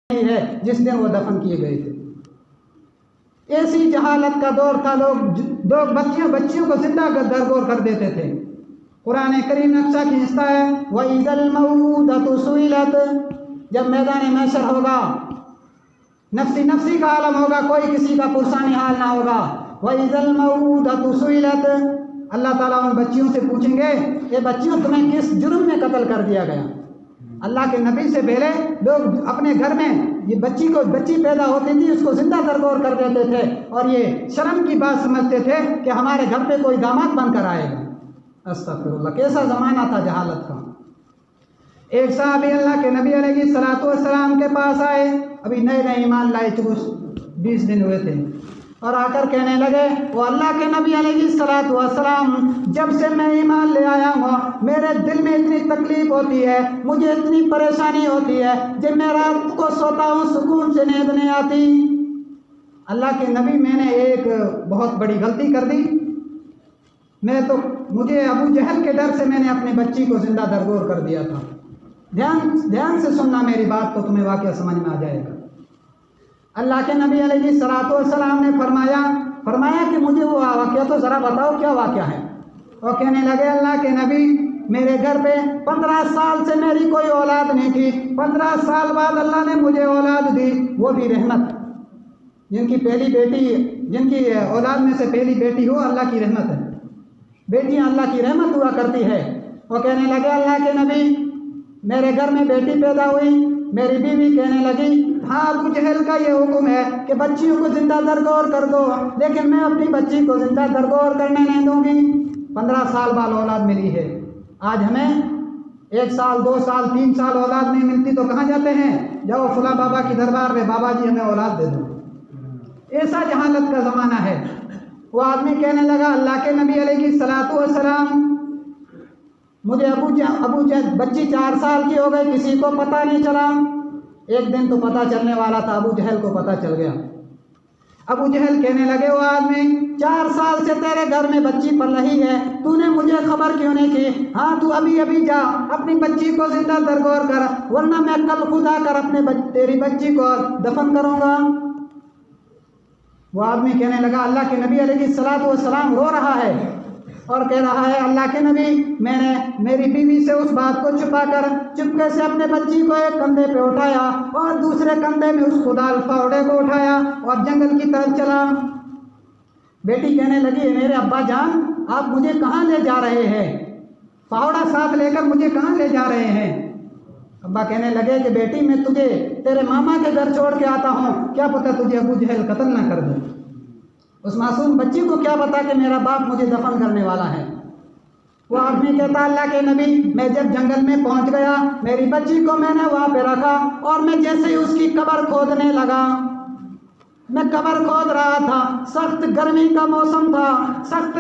ہے جس دن وہ دفن کیے گئے تھے۔ ایسی جہالت کا دور تھا، لوگ بچیوں کو زندہ درگور کر دیتے تھے۔ قرآن کریم نقشہ کھینچتا ہے وَإِذَا الْمَوْءُودَةُ سُئِلَتْ، جب میدان محشر ہوگا، نفسی کا عالم ہوگا، کوئی کسی کا پرسانی حال نہ ہوگا۔ وَإِذَا الْمَوْءُودَةُ سُئِلَتْ، اللہ تعالیٰ ان بچیوں سے پوچھیں گے اے بچیوں تمہیں کس جرم میں قتل کر دیا گیا؟ اللہ کے نبی سے پہلے لوگ اپنے گھر میں یہ بچی پیدا ہوتی تھی اس کو زندہ درگور کر دیتے تھے اور یہ شرم کی بات سمجھتے تھے کہ ہمارے گھر پہ کوئی داماد بن کر آئے گا۔ استغفر اللہ، کیسا زمانہ تھا جہالت کا۔ ایک صحابی اللہ کے نبی علیہ الصلوۃ والسلام کے پاس آئے، ابھی نئے ایمان لائے، 20 دن ہوئے تھے، اور آ کر کہنے لگے وہ اللہ کے نبی علیہ الصلوۃ والسلام، جب سے میں ایمان لے آیا ہوں میرے دل میں اتنی تکلیف ہوتی ہے، مجھے اتنی پریشانی ہوتی ہے، جب میں رات کو سوتا ہوں سکون سے نیند نہیں آتی۔ اللہ کے نبی میں نے ایک بہت بڑی غلطی کر دی، مجھے ابو جہل کے ڈر سے میں نے اپنی بچی کو زندہ درگور کر دیا تھا۔ دھیان سے سننا میری بات تو تمہیں واقعہ سمجھ میں آ جائے گا۔ اللہ کے نبی علیہ الصلوۃ والسلام نے فرمایا کہ مجھے وہ واقعہ تو ذرا بتاؤ کیا واقعہ ہے۔ وہ کہنے لگے اللہ کے نبی، میرے گھر پہ 15 سال سے میری کوئی اولاد نہیں تھی، 15 سال بعد اللہ نے مجھے اولاد دی، وہ بھی رحمت، جن کی اولاد میں سے پہلی بیٹی ہو اللہ کی رحمت ہے، بیٹیاں اللہ کی رحمت ہوا کرتی ہے۔ وہ کہنے لگے اللہ کے نبی میرے گھر میں بیٹی پیدا ہوئی، میری بیوی کہنے لگی ہاں ابو جہل کا یہ حکم ہے کہ بچیوں کو زندہ درگور کر دو، لیکن میں اپنی بچی کو زندہ درگور کرنے نہیں دوں گی۔ 15 سال بعد اولاد ملی ہے، آج ہمیں 1 سال 2 سال 3 سال اولاد نہیں ملتی تو کہاں جاتے ہیں؟ جاؤ فلاں بابا کی دربار میں، بابا جی ہمیں اولاد دے دو۔ ایسا جہالت کا زمانہ ہے۔ وہ آدمی کہنے لگا اللہ کے نبی علیہ الصلوۃ والسلام، مجھے بچی 4 سال کی ہو گئی، کسی کو پتہ نہیں چلا۔ ایک دن تو پتہ چلنے والا تھا، ابو جہل کو پتہ چل گیا۔ ابو جہل کہنے لگے وہ آدمی 4 سال سے تیرے گھر میں بچی پل رہی ہے، تو نے مجھے خبر کیوں نہیں کی؟ ہاں تو ابھی جا اپنی بچی کو زندہ درگور کر، ورنہ میں کل خود آ کر تیری بچی کو دفن کروں گا۔ وہ آدمی کہنے لگا اللہ کے نبی علیہ الصلوۃ والسلام رو رہا ہے اور کہہ رہا ہے اللہ کے نبی میں نے میری بیوی سے اس بات کو چھپا کر چپکے سے اپنے بچی کو ایک کندھے پہ اٹھایا اور دوسرے کندھے میں اس خدال پاوڑے کو اٹھایا اور جنگل کی طرف چلا۔ بیٹی کہنے لگی میرے ابا جان آپ مجھے کہاں لے جا رہے ہیں؟ پاوڑا ساتھ لے کر مجھے کہاں لے جا رہے ہیں؟ ابا کہنے لگے کہ بیٹی میں تجھے تیرے ماما کے گھر چھوڑ کے آتا ہوں، کیا پتہ تجھے ابو جہل قتل نہ کر دے۔ اس معصوم بچی کو کیا پتا کہ میرا باپ مجھے دفن کرنے والا ہے۔ وہ آدمی کہتا اللہ کے نبی میں جب جنگل میں پہنچ گیا میری بچی کو میں نے وہاں پہ رکھا اور میں جیسے ہی اس کی قبر کھودنے لگا، میں قبر کھود رہا تھا، سخت گرمی کا موسم تھا، سخت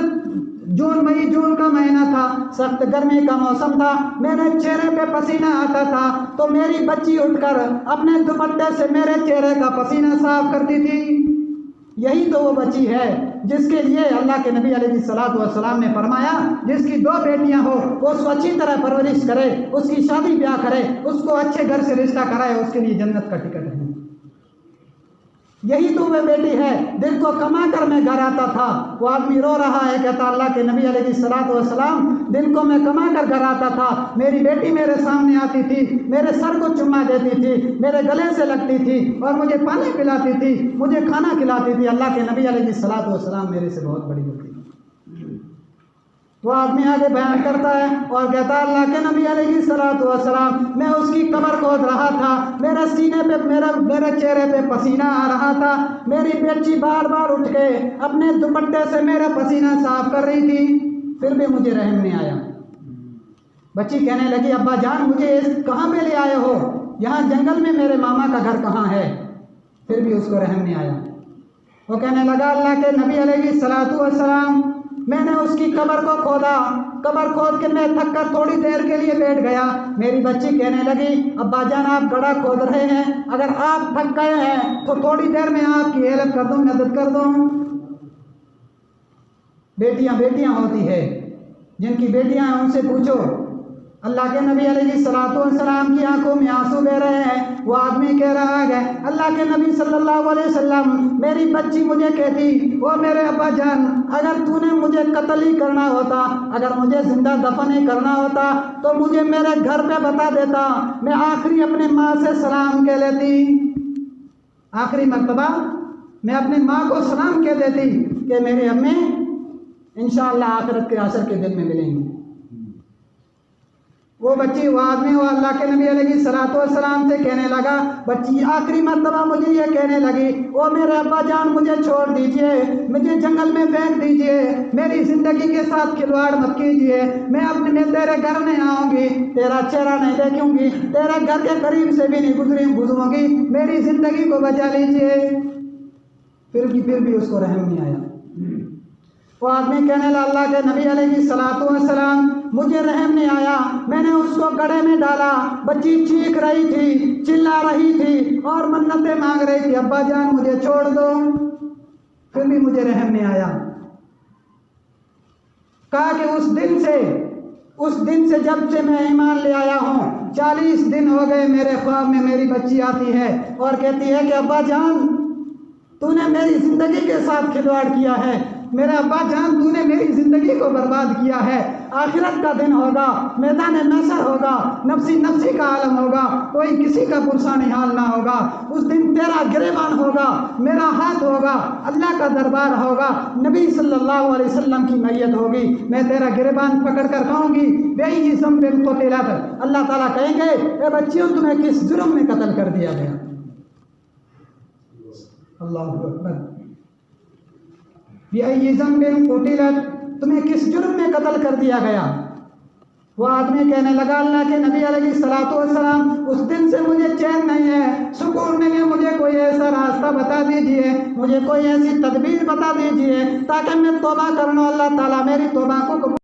جون کا مہینہ تھا، سخت گرمی کا موسم تھا، میرے چہرے پہ پسینہ آتا تھا تو میری بچی اٹھ کر اپنے دوپٹے سے میرے چہرے کا پسینہ صاف کرتی تھی۔ یہی تو وہ بچی ہے جس کے لیے اللہ کے نبی علیہ الصلوۃ والسلام نے فرمایا جس کی 2 بیٹیاں ہو وہ اس کو اچھی طرح پرورش کرے، اس کی شادی بیاہ کرے، اس کو اچھے گھر سے رشتہ کرائے، اس کے لیے جنت کا ٹکٹ ہے۔ یہی تو وہ بیٹی ہے دل کو کما کر میں گھر آتا تھا۔ وہ آدمی رو رہا ہے کہتا اللہ کے نبی علیہ الصلوۃ والسلام دن کو میں کما کر گھر آتا تھا، میری بیٹی میرے سامنے آتی تھی، میرے سر کو چما دیتی تھی، میرے گلے سے لگتی تھی اور مجھے پانی پلاتی تھی، مجھے کھانا کھلاتی تھی۔ اللہ کے نبی علیہ الصلوۃ والسلام میرے سے بہت بڑی ہوتی ہے۔ وہ آدمی آگے بیان کرتا ہے اور کہتا اللہ کے نبی علیہ الصلوۃ والسلام میں اس کی قبر کھود رہا تھا، میرے سینے پہ میرے چہرے پہ پسینہ آ رہا تھا، میری بیٹی بار بار اٹھ کے اپنے دوپٹے سے میرا پسینہ صاف کر رہی تھی، پھر بھی مجھے رحم نہیں آیا۔ بچی کہنے لگی ابا جان مجھے کہاں پہ لے آئے ہو؟ یہاں جنگل میں میرے ماما کا گھر کہاں ہے؟ پھر بھی اس کو رحم نہیں آیا۔ وہ کہنے لگا اللہ کے نبی علیہ الصلوۃ والسلام میں نے اس کی قبر کو کھودا، قبر کھود کے میں تھک کر تھوڑی دیر کے لیے بیٹھ گیا، میری بچی کہنے لگی ابا جان آپ گڑھا کھود رہے ہیں، اگر آپ تھک گئے ہیں تو تھوڑی دیر میں آپ کی ہیلپ کر دوں، مدد کر دوں۔ بیٹیاں ہوتی ہے، جن کی بیٹیاں ہیں ان سے پوچھو اللہ کے نبی علیہ السلام کی آنکھوں میں آنسو بہ رہے ہیں. وہ آدمی کہہ رہا ہے اللہ کے نبی صلی اللہ علیہ وسلم میری بچی مجھے کہتی وہ میرے ابا جان اگر تو نے مجھے قتل ہی کرنا ہوتا, اگر مجھے زندہ دفن ہی کرنا ہوتا تو مجھے میرے گھر پہ بتا دیتا, میں آخری اپنے ماں سے سلام کہہ لیتی, آخری مرتبہ میں اپنی ماں کو سلام کہہ دیتی کہ میری امی انشاءاللہ آخرت کے عصر کے دن میں ملیں گی. وہ بچی وہ آدمی وہ اللہ کے نبی علیہ السلام سے کہنے لگا, بچی آخری مرتبہ مجھے یہ کہنے لگی وہ میرے ابا جان مجھے چھوڑ دیجئے, مجھے جنگل میں پھینک دیجئے, میری زندگی کے ساتھ کھلواڑ مت کیجئے, میں تیرے گھر نہیں آؤں گی, تیرا چہرہ نہیں دیکھوں گی, تیرے گھر کے قریب سے بھی نہیں گزروں گی, میری زندگی کو بچا لیجئے. پھر بھی اس کو رحم نہیں آیا. وہ آدمی کہنے لگا اللہ کے نبی علیہ السلام مجھے رحم نہیں آیا, میں نے اس کو گڑھے میں ڈالا, بچی چیخ رہی تھی, چلا رہی تھی اور منتیں مانگ رہی تھی ابا جان مجھے چھوڑ دو, پھر بھی مجھے رحم نہیں آیا. کہا کہ اس دن سے جب سے میں ایمان لے آیا ہوں 40 دن ہو گئے میرے خواب میں میری بچی آتی ہے اور کہتی ہے کہ ابا جان تو نے میری زندگی کے ساتھ کھلواڑ کیا ہے, میرے ابا جان تو نے میری زندگی کو برباد کیا ہے, آخرت کا دن ہوگا, میدان محشر ہوگا, نفسی کا عالم ہوگا, کوئی کسی کا پرسان حال نہ ہوگا, اس دن تیرا گریبان ہوگا, میرا ہاتھ ہوگا, اللہ کا دربار ہوگا, نبی صلی اللہ علیہ وسلم کی میت ہوگی, میں تیرا گریبان پکڑ کر کہوں گی بے ذنب قتلت, اللہ تعالیٰ کہیں گے اے بچیوں تمہیں کس جرم میں قتل کر دیا گیا. اللہ اکبر. بأي ذنب قتلت, تمہیں کس جرم میں قتل کر دیا گیا. وہ آدمی کہنے لگا اللہ کے نبی علیہ السلام اس دن سے مجھے چین نہیں ہے, سکون نہیں ہے, مجھے کوئی ایسا راستہ بتا دیجئے, مجھے کوئی ایسی تدبیر بتا دیجئے تاکہ میں توبہ کر لوں, اللہ تعالیٰ میری توبہ کو